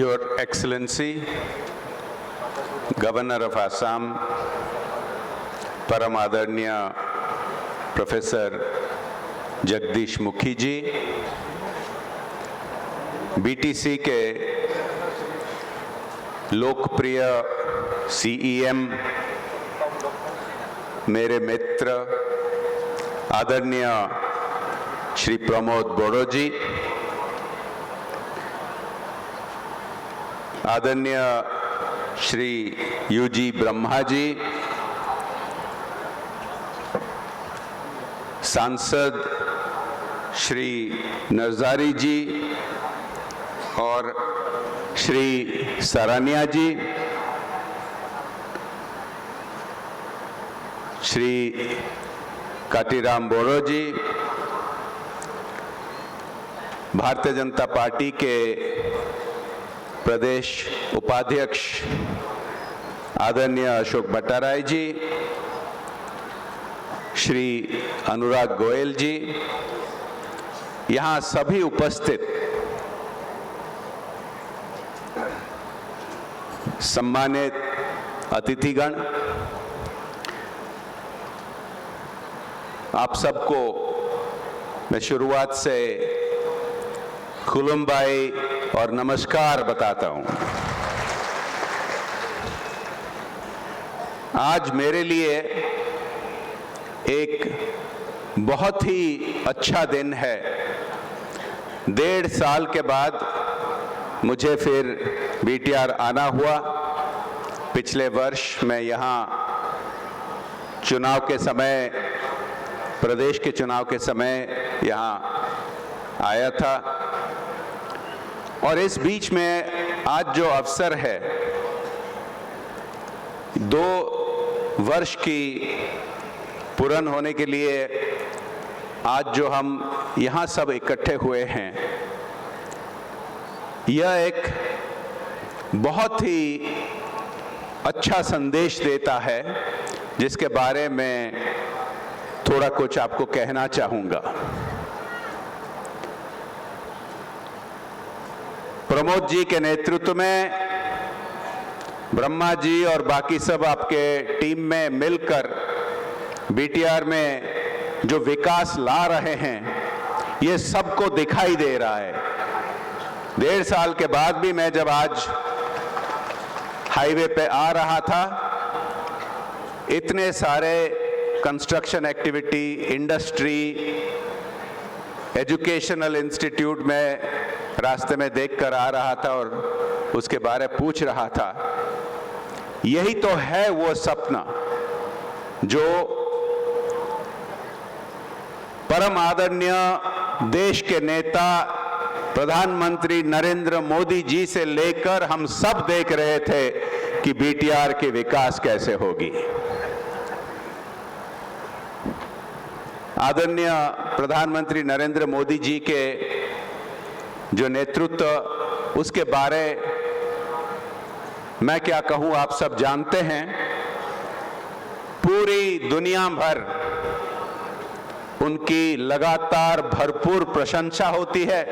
Your Excellency, Governor of Assam, परम आदरणीय professor Jagdish Mukhi जी, BTC के लोकप्रिय सीईएम, मेरे मित्र आदरणीय श्री प्रमोद बोड़ो जी, आदरणीय श्री यूजी ब्रह्मा जी, सांसद श्री नरजारी जी और श्री सरानिया जी, श्री काटीराम बोरो जी, भारतीय जनता पार्टी के प्रदेश उपाध्यक्ष आदरणीय अशोक भट्टाराय जी, श्री अनुराग गोयल जी, यहाँ सभी उपस्थित सम्मानित अतिथिगण, आप सबको मैं शुरुआत से खुलुमबाई और नमस्कार बताता हूं। आज मेरे लिए एक बहुत ही अच्छा दिन है। 1.5 साल के बाद मुझे फिर बीटीआर आना हुआ। पिछले वर्ष मैं यहाँ चुनाव के समय, प्रदेश के चुनाव के समय यहाँ आया था और इस बीच में आज जो अवसर है, 2 वर्ष की पूर्ण होने के लिए आज जो हम यहाँ सब इकट्ठे हुए हैं, यह एक बहुत ही अच्छा संदेश देता है जिसके बारे में थोड़ा कुछ आपको कहना चाहूँगा। प्रमोद जी के नेतृत्व में ब्रह्मा जी और बाकी सब आपके टीम में मिलकर बीटीआर में जो विकास ला रहे हैं, ये सबको दिखाई दे रहा है। 1.5 साल के बाद भी मैं जब आज हाईवे पे आ रहा था, इतने सारे construction activity, industry, educational institute में रास्ते में देखकर आ रहा था और उसके बारे में पूछ रहा था। यही तो है वो सपना जो परम आदरणीय देश के नेता प्रधानमंत्री नरेंद्र मोदी जी से लेकर हम सब देख रहे थे कि बीटीआर के विकास कैसे होगी। आदरणीय प्रधानमंत्री नरेंद्र मोदी जी के जो नेतृत्व, उसके बारे मैं क्या कहूं, आप सब जानते हैं। पूरी दुनिया भर उनकी लगातार भरपूर प्रशंसा होती है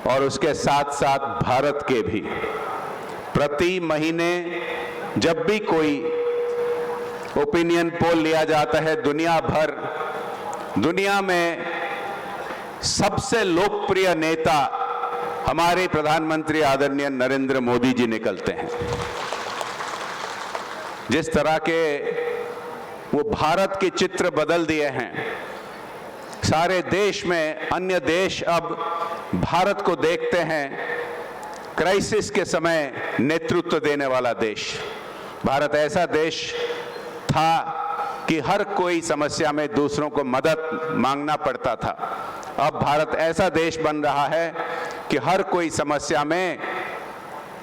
और उसके साथ साथ भारत के भी। प्रति महीने जब भी कोई ओपिनियन पोल लिया जाता है, दुनिया में सबसे लोकप्रिय नेता हमारे प्रधानमंत्री आदरणीय नरेंद्र मोदी जी निकलते हैं। जिस तरह के वो भारत के चित्र बदल दिए हैं, सारे देश में अन्य देश अब भारत को देखते हैं क्राइसिस के समय नेतृत्व देने वाला देश। भारत ऐसा देश था कि हर कोई समस्या में दूसरों को मदद मांगना पड़ता था। अब भारत ऐसा देश बन रहा है कि हर कोई समस्या में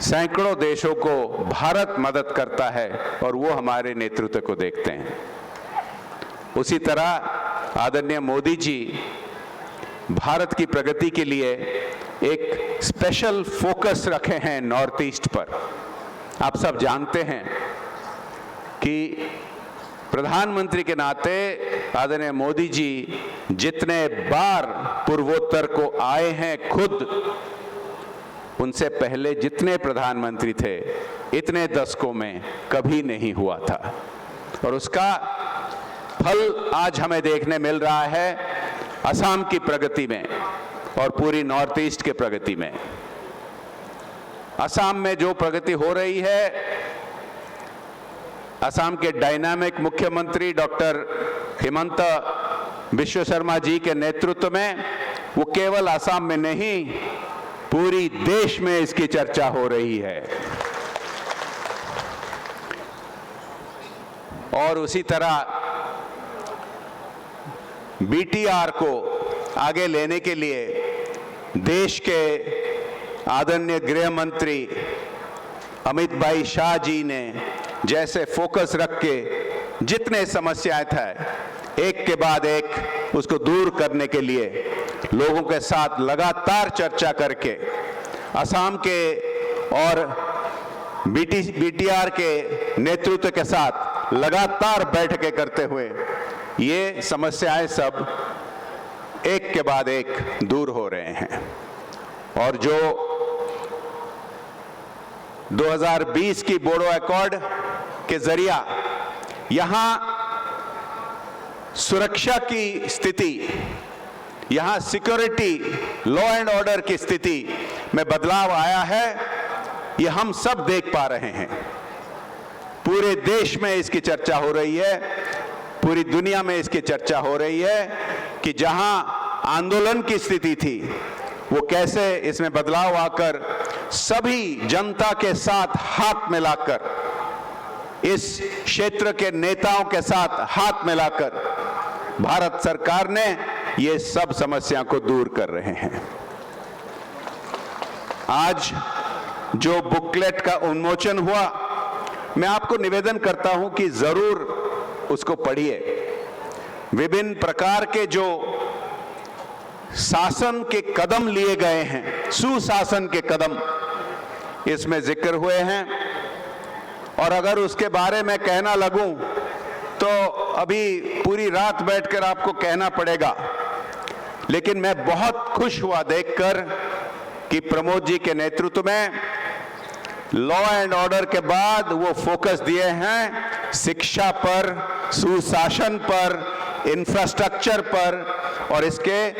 सैकड़ों देशों को भारत मदद करता है और वो हमारे नेतृत्व को देखते हैं। उसी तरह आदरणीय मोदी जी भारत की प्रगति के लिए एक स्पेशल फोकस रखे हैं नॉर्थ ईस्ट पर। आप सब जानते हैं कि प्रधानमंत्री के नाते आदरणीय मोदी जी जितने बार पूर्वोत्तर को आए हैं, खुद उनसे पहले जितने प्रधानमंत्री थे इतने दशकों में कभी नहीं हुआ था। और उसका फल आज हमें देखने मिल रहा है असम की प्रगति में और पूरी नॉर्थ ईस्ट के प्रगति में। असम में जो प्रगति हो रही है, असम के डायनामिक मुख्यमंत्री डॉक्टर हिमंत बिश्व शर्मा जी के नेतृत्व में, वो केवल असम में नहीं पूरी देश में इसकी चर्चा हो रही है। और उसी तरह बीटीआर को आगे लेने के लिए देश के आदरणीय गृह मंत्री अमित भाई शाह जी ने जैसे फोकस रख के जितने समस्याएं थे एक के बाद एक उसको दूर करने के लिए लोगों के साथ लगातार चर्चा करके असम के और बीटीआर के नेतृत्व के साथ लगातार बैठकें करते हुए ये समस्याएं सब एक के बाद एक दूर हो रहे हैं। और जो 2020 की बोडो एकॉर्ड के जरिया यहां सुरक्षा की स्थिति, यहां सिक्योरिटी, लॉ एंड ऑर्डर की स्थिति में बदलाव आया है, ये हम सब देख पा रहे हैं। पूरे देश में इसकी चर्चा हो रही है, पूरी दुनिया में इसकी चर्चा हो रही है कि जहां आंदोलन की स्थिति थी वो कैसे इसमें बदलाव आकर सभी जनता के साथ हाथ मिलाकर, इस क्षेत्र के नेताओं के साथ हाथ मिलाकर भारत सरकार ने ये सब समस्या को दूर कर रहे हैं। आज जो बुकलेट का उन्मोचन हुआ, मैं आपको निवेदन करता हूं कि जरूर उसको पढ़िए। विभिन्न प्रकार के जो शासन के कदम लिए गए हैं, सुशासन के कदम इसमें जिक्र हुए हैं। और अगर उसके बारे में कहना लगूं तो अभी पूरी रात बैठकर आपको कहना पड़ेगा, लेकिन मैं बहुत खुश हुआ देखकर कि प्रमोद जी के नेतृत्व में लॉ एंड ऑर्डर के बाद वो फोकस दिए हैं शिक्षा पर, सुशासन पर, इंफ्रास्ट्रक्चर पर, और इसके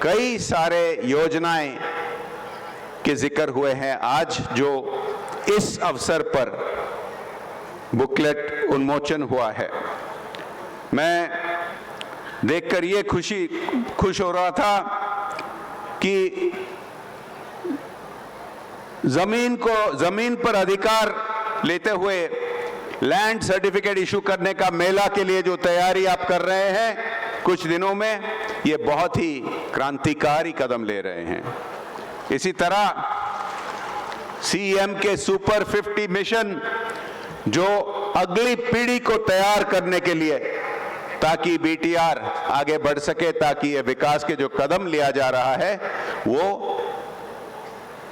कई सारे योजनाएं के जिक्र हुए हैं आज जो इस अवसर पर बुकलेट उन्मोचन हुआ है। मैं देखकर ये खुश हो रहा था कि जमीन पर अधिकार लेते हुए लैंड सर्टिफिकेट इशू करने का मेला के लिए जो तैयारी आप कर रहे हैं कुछ दिनों में, ये बहुत ही क्रांतिकारी कदम ले रहे हैं। इसी तरह सीएम के सुपर 50 मिशन जो अगली पीढ़ी को तैयार करने के लिए, ताकि बीटीआर आगे बढ़ सके, ताकि ये विकास के जो कदम लिया जा रहा है वो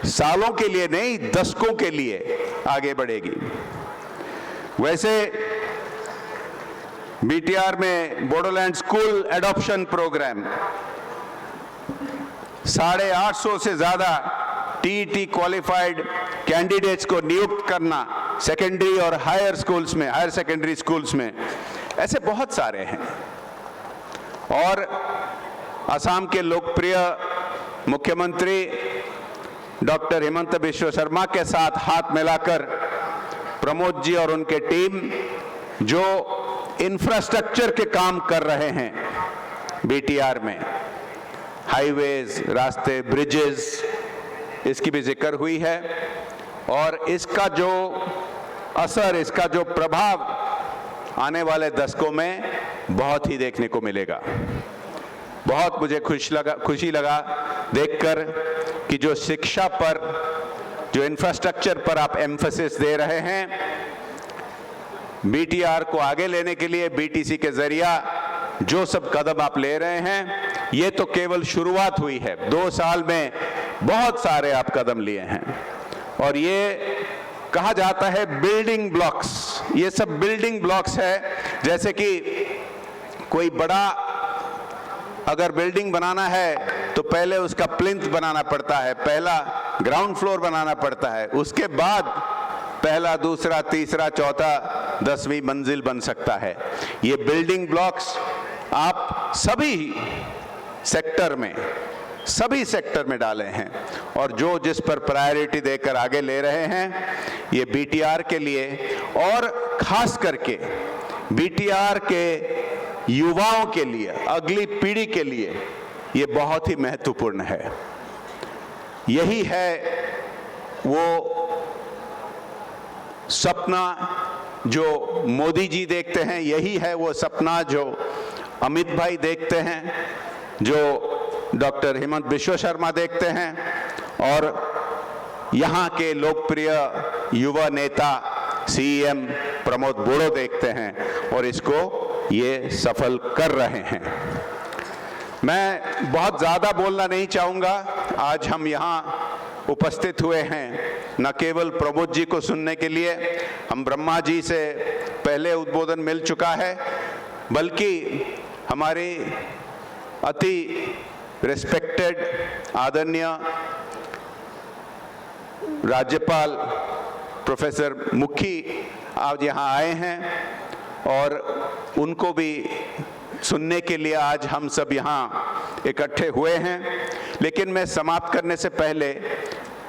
सालों के लिए नहीं दशकों के लिए आगे बढ़ेगी। वैसे बीटीआर में बोडोलैंड स्कूल एडॉप्शन प्रोग्राम 850 से ज्यादा टीईटी क्वालिफाइड कैंडिडेट्स को नियुक्त करना सेकेंडरी और हायर सेकेंडरी स्कूल्स में, ऐसे बहुत सारे हैं। और असम के लोकप्रिय मुख्यमंत्री डॉक्टर हिमंत बिश्व शर्मा के साथ हाथ मिलाकर प्रमोद जी और उनके टीम जो इंफ्रास्ट्रक्चर के काम कर रहे हैं बीटीआर में, हाईवेज, रास्ते, ब्रिजेस, इसकी भी जिक्र हुई है। और इसका जो असर, इसका जो प्रभाव आने वाले दशकों में बहुत ही देखने को मिलेगा। बहुत मुझे खुशी लगा देखकर कि जो शिक्षा पर, जो इंफ्रास्ट्रक्चर पर आप एम्फेसिस दे रहे हैं, बीटीआर को आगे लेने के लिए बीटीसी के जरिया जो सब कदम आप ले रहे हैं, ये तो केवल शुरुआत हुई है। 2 साल में बहुत सारे आप कदम लिए हैं। और ये कहा जाता है बिल्डिंग ब्लॉक्स, ये सब बिल्डिंग ब्लॉक्स है। जैसे कि कोई बड़ा अगर बिल्डिंग बनाना है तो पहले उसका प्लिंथ बनाना पड़ता है, पहला ग्राउंड फ्लोर बनाना पड़ता है, उसके बाद पहला, दूसरा, तीसरा, चौथा, 10वीं मंजिल बन सकता है। ये बिल्डिंग ब्लॉक्स आप सभी सेक्टर में डाले हैं और जो जिस पर प्रायोरिटी देकर आगे ले रहे हैं, ये बीटीआर के लिए और खास करके बीटीआर के युवाओं के लिए, अगली पीढ़ी के लिए ये बहुत ही महत्वपूर्ण है। यही है वो सपना जो मोदी जी देखते हैं, यही है वो सपना जो अमित भाई देखते हैं, जो डॉक्टर हेमंत बिश्व शर्मा देखते हैं और यहाँ के लोकप्रिय युवा नेता सीएम प्रमोद बोड़ो देखते हैं और इसको ये सफल कर रहे हैं। मैं बहुत ज़्यादा बोलना नहीं चाहूँगा। आज हम यहाँ उपस्थित हुए हैं न केवल प्रमोद जी को सुनने के लिए, हम ब्रह्मा जी से पहले उद्बोधन मिल चुका है, बल्कि हमारी अति रिस्पेक्टेड आदरणीय राज्यपाल प्रोफेसर मुखी आज यहाँ आए हैं और उनको भी सुनने के लिए आज हम सब यहाँ इकट्ठे हुए हैं। लेकिन मैं समाप्त करने से पहले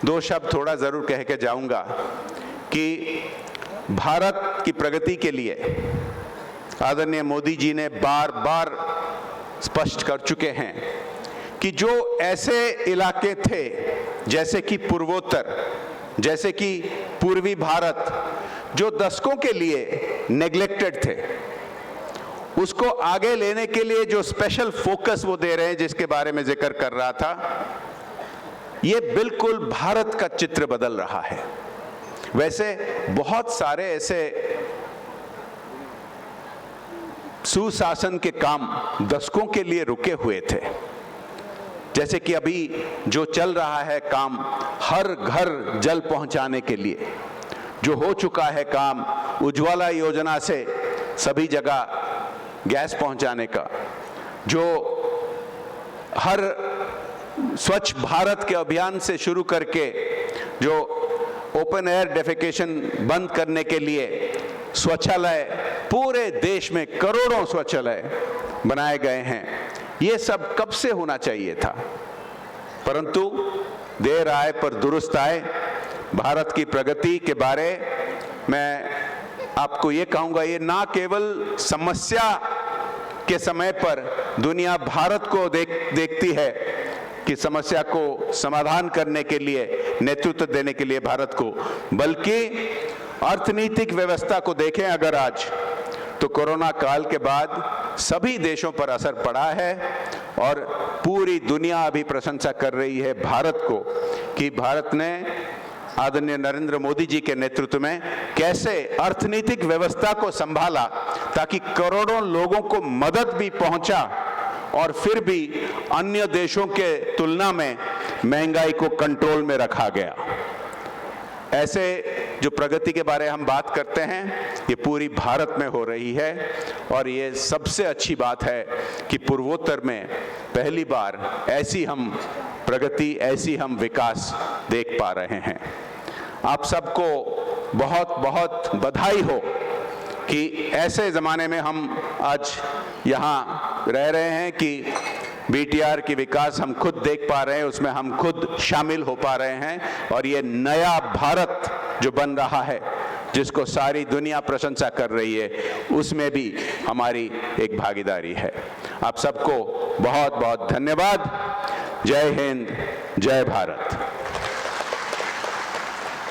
2 शब्द थोड़ा ज़रूर कह के जाऊँगा कि भारत की प्रगति के लिए आदरणीय मोदी जी ने बार बार स्पष्ट कर चुके हैं कि जो ऐसे इलाके थे जैसे कि पूर्वोत्तर, जैसे कि पूर्वी भारत, जो दशकों के लिए नेग्लेक्टेड थे, उसको आगे लेने के लिए जो स्पेशल फोकस वो दे रहे हैं, जिसके बारे में जिक्र कर रहा था, ये बिल्कुल भारत का चित्र बदल रहा है। वैसे बहुत सारे ऐसे सुशासन के काम दशकों के लिए रुके हुए थे, जैसे कि अभी जो चल रहा है काम हर घर जल पहुंचाने के लिए, जो हो चुका है काम उज्ज्वला योजना से सभी जगह गैस पहुंचाने का, जो हर स्वच्छ भारत के अभियान से शुरू करके जो ओपन एयर डेफिकेशन बंद करने के लिए शौचालय, पूरे देश में करोड़ों शौचालय बनाए गए हैं, ये सब कब से होना चाहिए था, परंतु देर आए पर दुरुस्त आए। भारत की प्रगति के बारे मैं आपको ये कहूँगा, ये ना केवल समस्या के समय पर दुनिया भारत को देखती है कि समस्या को समाधान करने के लिए, नेतृत्व देने के लिए भारत को, बल्कि अर्थनीतिक व्यवस्था को देखें अगर आज, तो कोरोना काल के बाद सभी देशों पर असर पड़ा है और पूरी दुनिया अभी प्रशंसा कर रही है भारत को कि भारत ने आदरणीय नरेंद्र मोदी जी के नेतृत्व में कैसे अर्थनीतिक व्यवस्था को संभाला, ताकि करोड़ों लोगों को मदद भी पहुंचा और फिर भी अन्य देशों के तुलना में महंगाई को कंट्रोल में रखा गया। ऐसे जो प्रगति के बारे हम बात करते हैं, ये पूरी भारत में हो रही है और ये सबसे अच्छी बात है कि पूर्वोत्तर में पहली बार ऐसी हम प्रगति, ऐसी हम विकास देख पा रहे हैं। आप सबको बहुत बहुत बधाई हो कि ऐसे ज़माने में हम आज यहाँ रह रहे हैं कि बीटीआर की विकास हम खुद देख पा रहे हैं, उसमें हम खुद शामिल हो पा रहे हैं और ये नया भारत जो बन रहा है, जिसको सारी दुनिया प्रशंसा कर रही है, उसमें भी हमारी एक भागीदारी है। आप सबको बहुत बहुत धन्यवाद। जय हिंद, जय भारत।